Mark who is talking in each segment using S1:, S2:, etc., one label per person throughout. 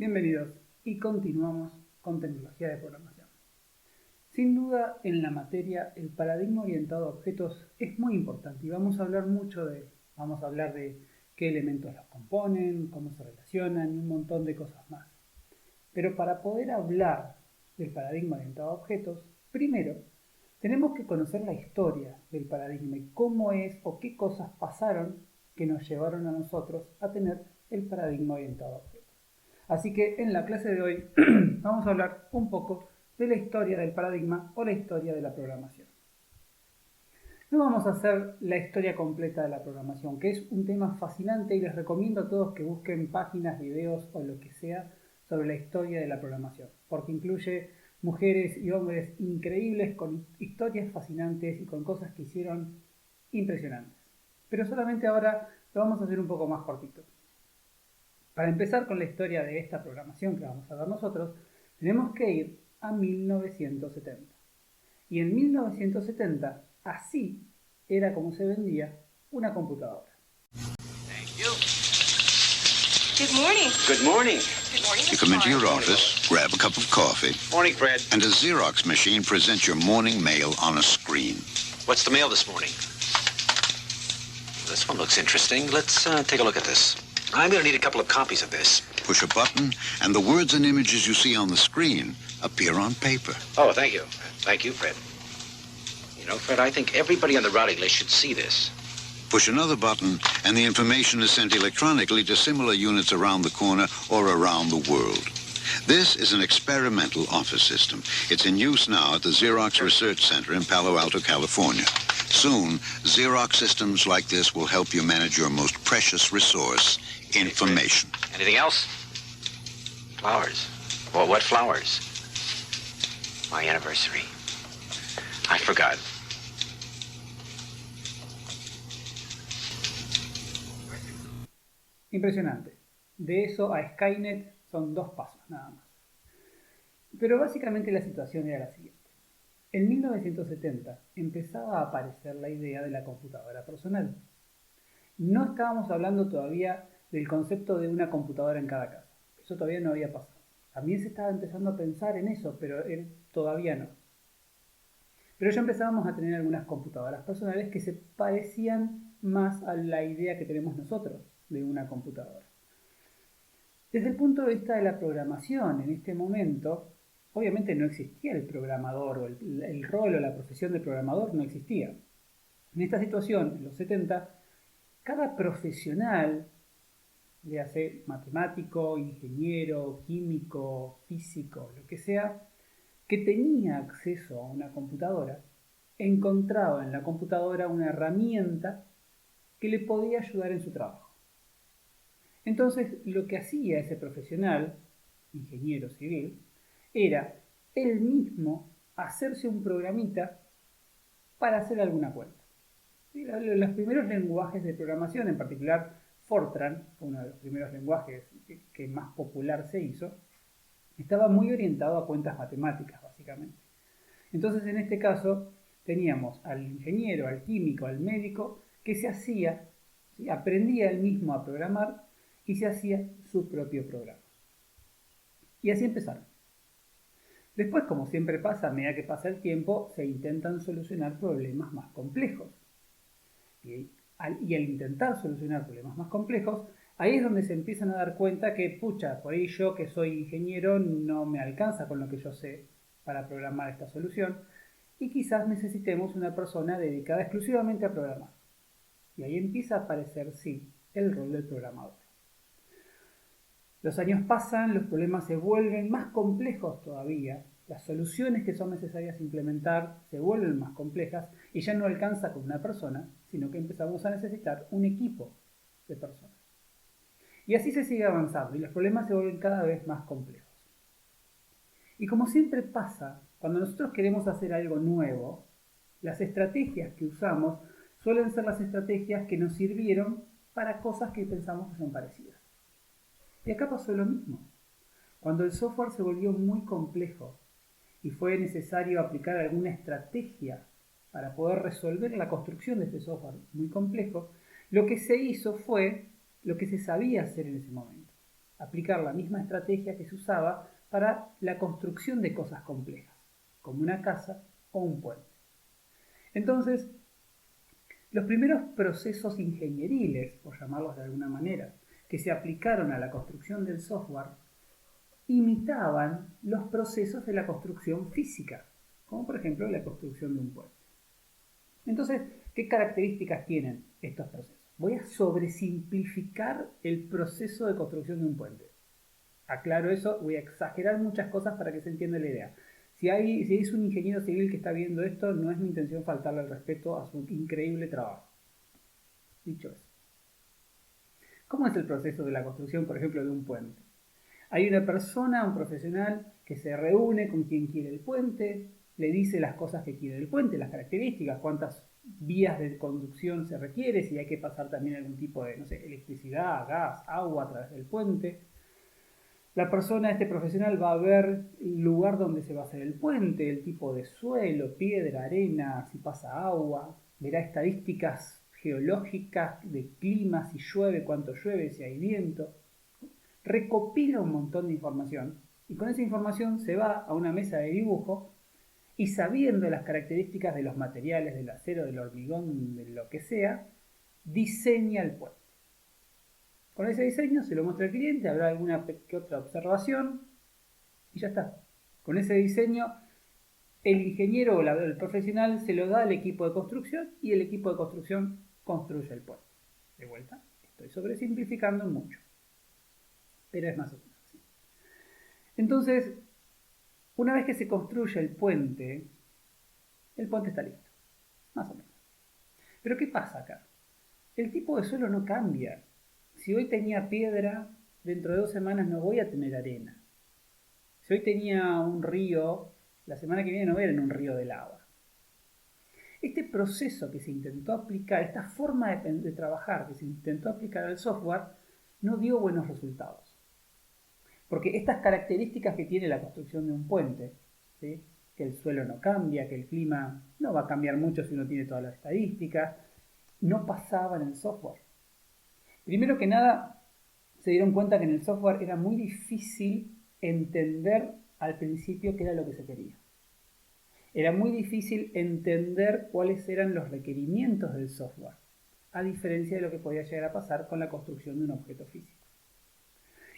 S1: Bienvenidos y continuamos con tecnología de programación. Sin duda, en la materia, el paradigma orientado a objetos es muy importante y vamos a hablar mucho de él. Vamos a hablar de qué elementos los componen, cómo se relacionan y un montón de cosas más. Pero para poder hablar del paradigma orientado a objetos, primero tenemos que conocer la historia del paradigma y cómo es o qué cosas pasaron que nos llevaron a nosotros a tener el paradigma orientado a objetos. Así que en la clase de hoy vamos a hablar un poco de la historia del paradigma o la historia de la programación. No vamos a hacer la historia completa de la programación, que es un tema fascinante y les recomiendo a todos que busquen páginas, videos o lo que sea sobre la historia de la programación, porque incluye mujeres y hombres increíbles con historias fascinantes y con cosas que hicieron impresionantes. Pero solamente ahora lo vamos a hacer un poco más cortito. Para empezar con la historia de esta programación que vamos a ver nosotros, tenemos que ir a 1970. Y en 1970, así era como se vendía una computadora.
S2: Thank you.
S3: Good morning.
S2: Good morning.
S3: Good morning,
S4: You
S3: Mr.
S4: come into your
S3: Barnes.
S4: office, grab a cup of coffee,
S2: Morning, Fred.
S4: and a Xerox machine presents your morning mail on a screen.
S2: What's the mail this morning? This one looks interesting. Let's take a look at this. I'm going to need a couple of copies of this.
S4: Push a button, and the words and images you see on the screen appear on paper.
S2: Oh, thank you. Thank you, Fred. You know, Fred, I think everybody on the routing list should see this.
S4: Push another button, and the information is sent electronically to similar units around the corner or around the world. This is an experimental office system. It's in use now at the Xerox Research Center in Palo Alto, California. Soon, Xerox systems like this will help you manage your most precious resource, information.
S2: Anything else? Flowers. Well, what flowers? My anniversary. I forgot.
S1: Impresionante. De eso a Skynet son 2 pasos nada más. Pero básicamente la situación era la siguiente. En 1970 empezaba a aparecer la idea de la computadora personal. No estábamos hablando todavía del concepto de una computadora en cada casa. Eso todavía no había pasado. También se estaba empezando a pensar en eso, pero todavía no. Pero ya empezábamos a tener algunas computadoras personales que se parecían más a la idea que tenemos nosotros de una computadora. Desde el punto de vista de la programación, en este momento, obviamente no existía el programador o el rol o la profesión de programador no existía. En esta situación, en los 70, cada profesional, ya sea matemático, ingeniero, químico, físico, lo que sea, que tenía acceso a una computadora, encontraba en la computadora una herramienta que le podía ayudar en su trabajo. Entonces, lo que hacía ese profesional, ingeniero civil, era él mismo hacerse un programita para hacer alguna cuenta. Los primeros lenguajes de programación, en particular Fortran, uno de los primeros lenguajes que más popular se hizo, estaba muy orientado a cuentas matemáticas, básicamente. Entonces, en este caso, teníamos al ingeniero, al químico, al médico, que se hacía, ¿sí? Aprendía él mismo a programar y se hacía su propio programa. Y así empezaron. Después, como siempre pasa, a medida que pasa el tiempo, se intentan solucionar problemas más complejos. Y al intentar solucionar problemas más complejos, ahí es donde se empiezan a dar cuenta que, pucha, por ahí yo que soy ingeniero no me alcanza con lo que yo sé para programar esta solución y quizás necesitemos una persona dedicada exclusivamente a programar. Y ahí empieza a aparecer, sí, el rol del programador. Los años pasan, los problemas se vuelven más complejos todavía, las soluciones que son necesarias implementar se vuelven más complejas y ya no alcanza con una persona, sino que empezamos a necesitar un equipo de personas. Y así se sigue avanzando y los problemas se vuelven cada vez más complejos. Y como siempre pasa, cuando nosotros queremos hacer algo nuevo, las estrategias que usamos suelen ser las estrategias que nos sirvieron para cosas que pensamos que son parecidas. Y acá pasó lo mismo. Cuando el software se volvió muy complejo y fue necesario aplicar alguna estrategia para poder resolver la construcción de este software muy complejo, lo que se hizo fue lo que se sabía hacer en ese momento. aplicar la misma estrategia que se usaba para la construcción de cosas complejas, como una casa o un puente. Entonces, los primeros procesos ingenieriles, por llamarlos de alguna manera, que se aplicaron a la construcción del software, imitaban los procesos de la construcción física, como por ejemplo la construcción de un puente. Entonces, ¿qué características tienen estos procesos? Voy a sobresimplificar el proceso de construcción de un puente. Aclaro eso, voy a exagerar muchas cosas para que se entienda la idea. Si es un ingeniero civil que está viendo esto, no es mi intención faltarle el respeto a su increíble trabajo. Dicho eso, ¿cómo es el proceso de la construcción, por ejemplo, de un puente? Hay una persona, un profesional, que se reúne con quien quiere el puente, le dice las cosas que quiere el puente, las características, cuántas vías de conducción se requiere, si hay que pasar también algún tipo de, electricidad, gas, agua a través del puente. La persona, este profesional, va a ver el lugar donde se va a hacer el puente, el tipo de suelo, piedra, arena, si pasa agua, verá estadísticas geológicas de clima, si llueve, cuánto llueve, si hay viento. Recopila un montón de información y con esa información se va a una mesa de dibujo y sabiendo las características de los materiales, del acero, del hormigón, de lo que sea, diseña el puente. Con ese diseño se lo muestra al cliente, habrá alguna que otra observación y ya está. Con ese diseño el ingeniero o el profesional se lo da al equipo de construcción y el equipo de construcción construye el puente. De vuelta, estoy sobresimplificando mucho, pero es más o menos así. Entonces, una vez que se construye el puente está listo, más o menos. Pero ¿qué pasa acá? El tipo de suelo no cambia. Si hoy tenía piedra, dentro de 2 semanas no voy a tener arena. Si hoy tenía un río, la semana que viene no voy a tener un río de lava. Este proceso que se intentó aplicar, esta forma de trabajar que se intentó aplicar al software, no dio buenos resultados. Porque estas características que tiene la construcción de un puente, ¿sí? Que el suelo no cambia, que el clima no va a cambiar mucho si uno tiene todas las estadísticas, no pasaba en el software. Primero que nada, se dieron cuenta que en el software era muy difícil entender al principio qué era lo que se quería. Era muy difícil entender cuáles eran los requerimientos del software, a diferencia de lo que podía llegar a pasar con la construcción de un objeto físico.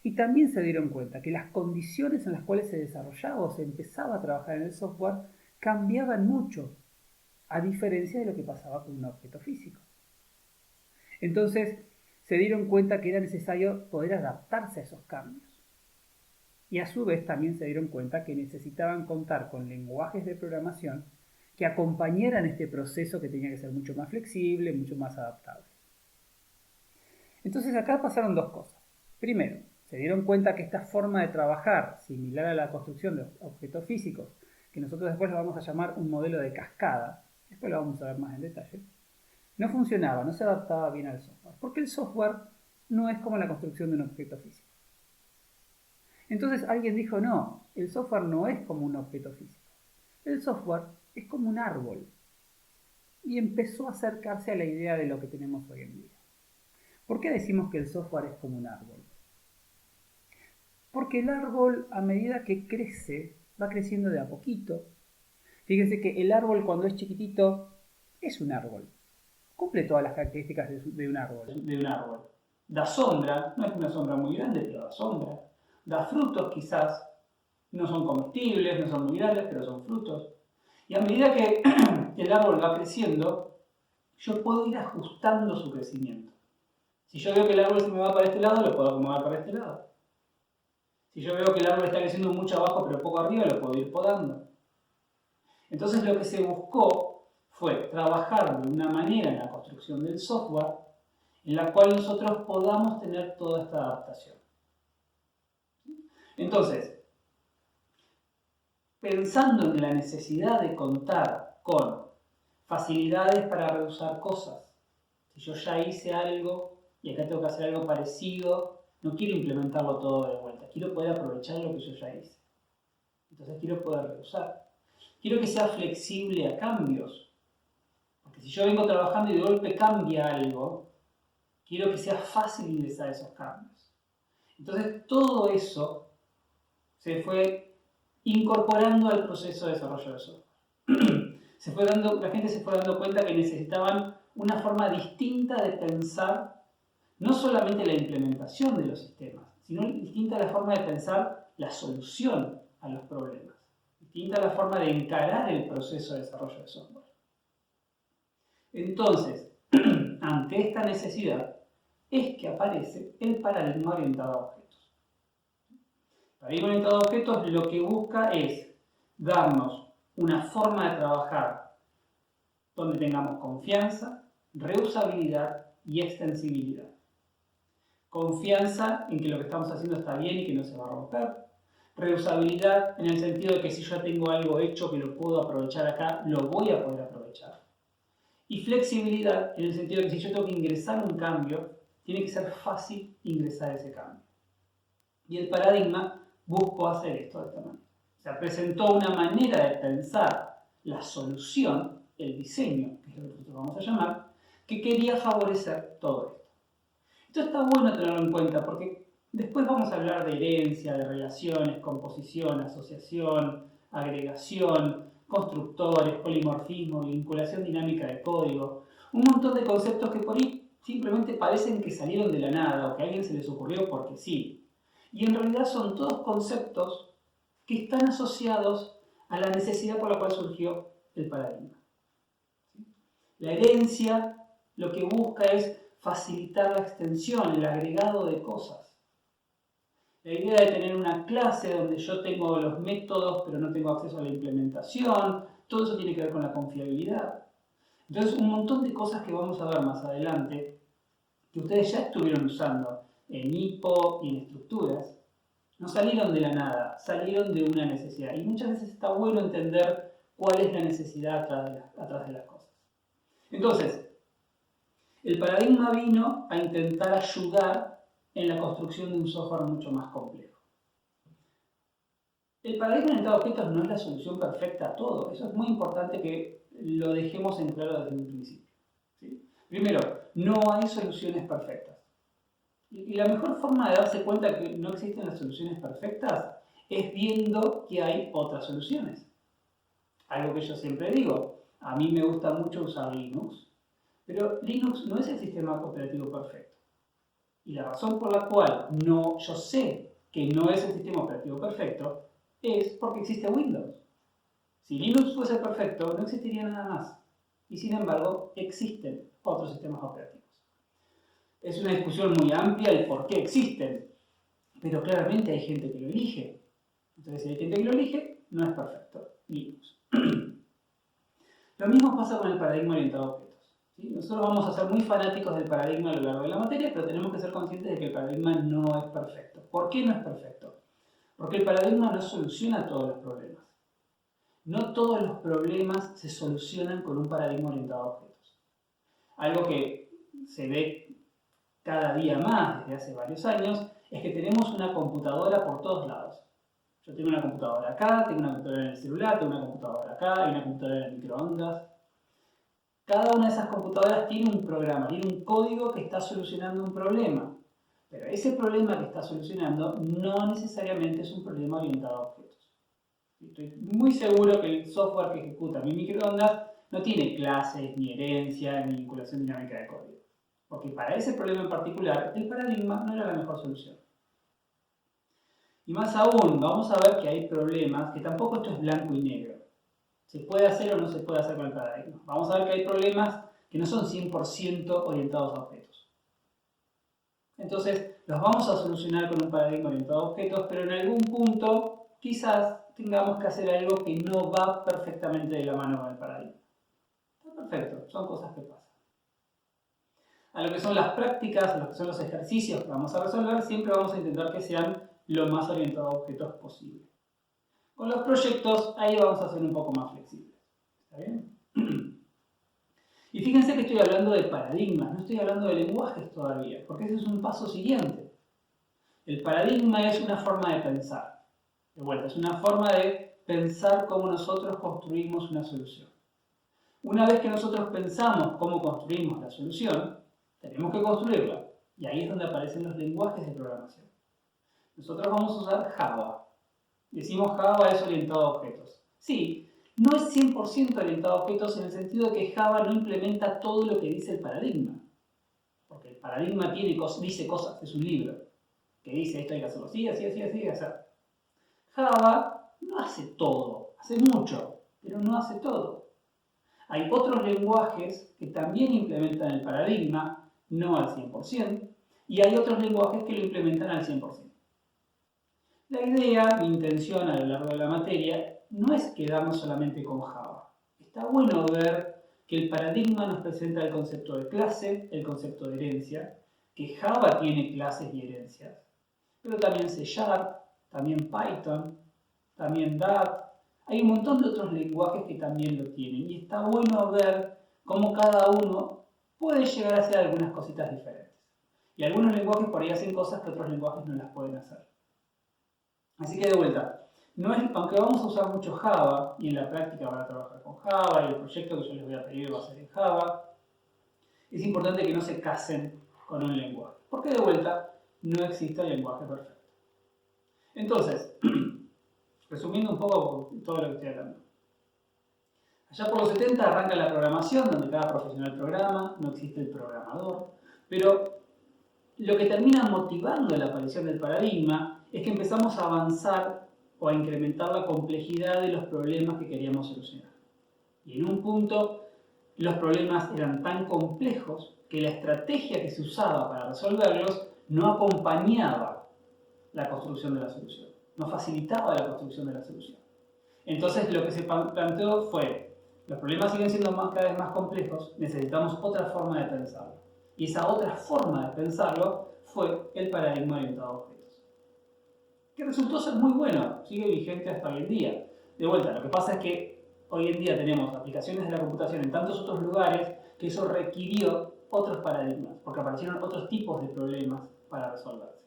S1: Y también se dieron cuenta que las condiciones en las cuales se desarrollaba o se empezaba a trabajar en el software cambiaban mucho, a diferencia de lo que pasaba con un objeto físico. Entonces, se dieron cuenta que era necesario poder adaptarse a esos cambios. Y a su vez también se dieron cuenta que necesitaban contar con lenguajes de programación que acompañaran este proceso que tenía que ser mucho más flexible, mucho más adaptable. Entonces acá pasaron 2 cosas. Primero, se dieron cuenta que esta forma de trabajar, similar a la construcción de objetos físicos, que nosotros después lo vamos a llamar un modelo de cascada, después lo vamos a ver más en detalle, no funcionaba, no se adaptaba bien al software, porque el software no es como la construcción de un objeto físico. Entonces alguien dijo, no, el software no es como un objeto físico, el software es como un árbol. Y empezó a acercarse a la idea de lo que tenemos hoy en día. ¿Por qué decimos que el software es como un árbol? Porque el árbol, a medida que crece, va creciendo de a poquito. Fíjense que el árbol cuando es chiquitito es un árbol. Cumple todas las características de un árbol. Da sombra, no es una sombra muy grande, pero da sombra. Da frutos quizás, no son comestibles, no son muy grandes, pero son frutos. Y a medida que el árbol va creciendo, yo puedo ir ajustando su crecimiento. Si yo veo que el árbol se me va para este lado, lo puedo acomodar para este lado. Si yo veo que el árbol está creciendo mucho abajo pero poco arriba, lo puedo ir podando. Entonces lo que se buscó fue trabajar de una manera en la construcción del software en la cual nosotros podamos tener toda esta adaptación. Entonces, pensando en la necesidad de contar con facilidades para reusar cosas, si yo ya hice algo y acá tengo que hacer algo parecido, no quiero implementarlo todo de vuelta, quiero poder aprovechar lo que yo ya hice. Entonces quiero poder reusar. Quiero que sea flexible a cambios. Porque si yo vengo trabajando y de golpe cambia algo, quiero que sea fácil ingresar esos cambios. Entonces todo eso se fue incorporando al proceso de desarrollo de software. La gente se fue dando cuenta que necesitaban una forma distinta de pensar no solamente la implementación de los sistemas, sino distinta la forma de pensar la solución a los problemas, distinta la forma de encarar el proceso de desarrollo de software. Entonces, ante esta necesidad, es que aparece el paradigma orientado a objetos. El paradigma orientado a objetos lo que busca es darnos una forma de trabajar donde tengamos confianza, reusabilidad y extensibilidad. Confianza en que lo que estamos haciendo está bien y que no se va a romper. Reusabilidad en el sentido de que si yo tengo algo hecho que lo puedo aprovechar acá, lo voy a poder aprovechar. Y flexibilidad en el sentido de que si yo tengo que ingresar un cambio, tiene que ser fácil ingresar ese cambio. Y el paradigma buscó hacer esto de esta manera. O sea, presentó una manera de pensar la solución, el diseño, que es lo que nosotros vamos a llamar, que quería favorecer todo esto. Esto está bueno tenerlo en cuenta porque después vamos a hablar de herencia, de relaciones, composición, asociación, agregación, constructores, polimorfismo, vinculación dinámica de código, un montón de conceptos que por ahí simplemente parecen que salieron de la nada o que a alguien se les ocurrió porque sí. Y en realidad son todos conceptos que están asociados a la necesidad por la cual surgió el paradigma. La herencia lo que busca es facilitar la extensión, el agregado de cosas. La idea de tener una clase donde yo tengo los métodos pero no tengo acceso a la implementación, todo eso tiene que ver con la confiabilidad. Entonces, un montón de cosas que vamos a ver más adelante, que ustedes ya estuvieron usando en HIPPO y en estructuras, no salieron de la nada, salieron de una necesidad. Y muchas veces está bueno entender cuál es la necesidad atrás de las cosas. Entonces, el paradigma vino a intentar ayudar en la construcción de un software mucho más complejo. El paradigma orientado a objetos no es la solución perfecta a todo. Eso es muy importante que lo dejemos en claro desde un principio. ¿Sí? Primero, no hay soluciones perfectas. Y la mejor forma de darse cuenta que no existen las soluciones perfectas es viendo que hay otras soluciones. Algo que yo siempre digo, a mí me gusta mucho usar Linux, pero Linux no es el sistema operativo perfecto. Y la razón por la cual yo sé que no es el sistema operativo perfecto es porque existe Windows. Si Linux fuese perfecto, no existiría nada más. Y sin embargo, existen otros sistemas operativos. Es una discusión muy amplia el por qué existen, pero claramente hay gente que lo elige. Entonces, si hay gente que lo elige, no es perfecto Linux. Lo mismo pasa con el paradigma orientado a objetos. ¿Sí? Nosotros vamos a ser muy fanáticos del paradigma a lo largo de la materia, pero tenemos que ser conscientes de que el paradigma no es perfecto. ¿Por qué no es perfecto? Porque el paradigma no soluciona todos los problemas. No todos los problemas se solucionan con un paradigma orientado a objetos. Algo que se ve cada día más desde hace varios años es que tenemos una computadora por todos lados. Yo tengo una computadora acá, tengo una computadora en el celular, tengo una computadora acá, hay una computadora en el microondas. Cada una de esas computadoras tiene un programa, tiene un código que está solucionando un problema. Pero ese problema que está solucionando no necesariamente es un problema orientado a objetos. Estoy muy seguro que el software que ejecuta mi microondas no tiene clases, ni herencia, ni vinculación dinámica de código. Porque para ese problema en particular, el paradigma no era la mejor solución. Y más aún, vamos a ver que hay problemas, que tampoco esto es blanco y negro. ¿Se puede hacer o no se puede hacer con el paradigma? Vamos a ver que hay problemas que no son 100% orientados a objetos. Entonces, los vamos a solucionar con un paradigma orientado a objetos, pero en algún punto quizás tengamos que hacer algo que no va perfectamente de la mano con el paradigma. Está perfecto, son cosas que pasan. A lo que son las prácticas, a lo que son los ejercicios que vamos a resolver, siempre vamos a intentar que sean lo más orientados a objetos posible. Con los proyectos, ahí vamos a ser un poco más flexibles. ¿Está bien? Y fíjense que estoy hablando de paradigmas, no estoy hablando de lenguajes todavía, porque ese es un paso siguiente. El paradigma es una forma de pensar. De vuelta, es una forma de pensar cómo nosotros construimos una solución. Una vez que nosotros pensamos cómo construimos la solución, tenemos que construirla. Y ahí es donde aparecen los lenguajes de programación. nosotros vamos a usar Java. Decimos Java es orientado a objetos. Sí, no es 100% orientado a objetos en el sentido de que Java no implementa todo lo que dice el paradigma. Porque el paradigma dice cosas, es un libro que dice esto hay que hacerlo así, así, así, así, así. Java no hace todo, hace mucho, pero no hace todo. Hay otros lenguajes que también implementan el paradigma, no al 100%, y hay otros lenguajes que lo implementan al 100%. La idea, mi intención a lo largo de la materia, no es quedarnos solamente con Java. Está bueno ver que el paradigma nos presenta el concepto de clase, el concepto de herencia, que Java tiene clases y herencias, pero también C#, también Python, también Dart. Hay un montón de otros lenguajes que también lo tienen y está bueno ver cómo cada uno puede llegar a hacer algunas cositas diferentes. Y algunos lenguajes por ahí hacen cosas que otros lenguajes no las pueden hacer. Así que de vuelta, aunque vamos a usar mucho Java y en la práctica van a trabajar con Java y el proyecto que yo les voy a pedir va a ser en Java, es importante que no se casen con un lenguaje, porque de vuelta no existe el lenguaje perfecto. Entonces, resumiendo un poco todo lo que estoy hablando. Allá por los 70 arranca la programación, donde cada profesional programa, no existe el programador, pero lo que termina motivando la aparición del paradigma es que empezamos a avanzar o a incrementar la complejidad de los problemas que queríamos solucionar. Y en un punto, los problemas eran tan complejos que la estrategia que se usaba para resolverlos no acompañaba la construcción de la solución, no facilitaba la construcción de la solución. Entonces lo que se planteó fue, los problemas siguen siendo cada vez más complejos, necesitamos otra forma de pensarlo. Y esa otra forma de pensarlo fue el paradigma orientado a objetos. Que resultó ser muy bueno, sigue vigente hasta hoy en día. De vuelta, lo que pasa es que hoy en día tenemos aplicaciones de la computación en tantos otros lugares que eso requirió otros paradigmas, porque aparecieron otros tipos de problemas para resolverse.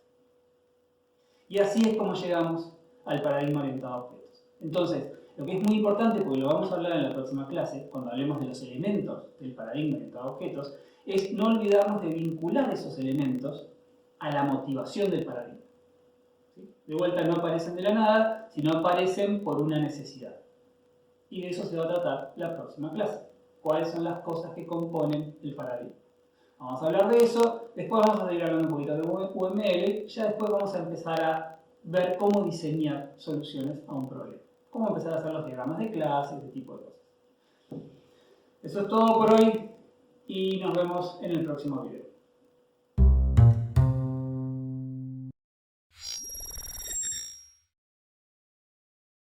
S1: Y así es como llegamos al paradigma orientado a objetos. Entonces, lo que es muy importante, porque lo vamos a hablar en la próxima clase, cuando hablemos de los elementos del paradigma orientado a objetos, es no olvidarnos de vincular esos elementos a la motivación del paradigma. ¿Sí? De vuelta, no aparecen de la nada, sino aparecen por una necesidad. Y de eso se va a tratar la próxima clase. ¿Cuáles son las cosas que componen el paradigma? Vamos a hablar de eso, después vamos a seguir hablando un poquito de UML, ya después vamos a empezar a ver cómo diseñar soluciones a un problema. Cómo empezar a hacer los diagramas de clase, ese tipo de cosas. Eso es todo por hoy y nos vemos en el próximo video.